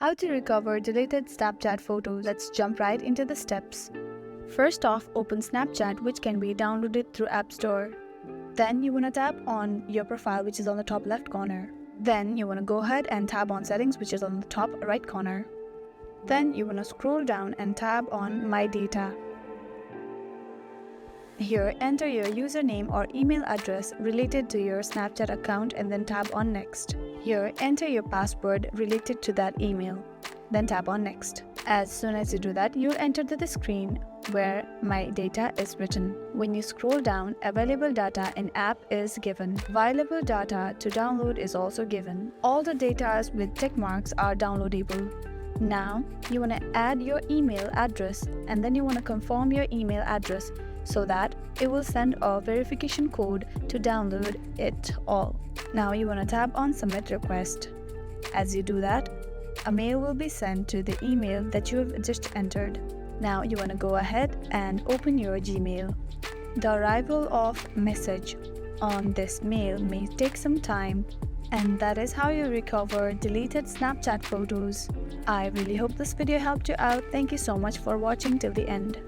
How to recover deleted Snapchat photos. Let's jump right into the steps. First off, open Snapchat, which can be downloaded through App Store. Then you want to tap on your profile, which is on the top left corner. Then you want to go ahead and tap on settings, which is on the top right corner. Then you want to scroll down and tap on My Data. Here, enter your username or email address related to your Snapchat account and then tap on Next. Here, enter your password related to that email. Then tap on Next. As soon as you do that, you'll enter the screen where My Data is written. When you scroll down, available data in app is given. Available data to download is also given. All the data with tick marks are downloadable. Now, you want to add your email address and then you want to confirm your email address so that it will send a verification code to download it all. Now you want to tap on Submit Request. As you do that, a mail will be sent to the email that you have just entered. Now you want to go ahead and open your Gmail. The arrival of message on this mail may take some time, and that is how you recover deleted Snapchat photos. I really hope this video helped you out. Thank you so much for watching till the end.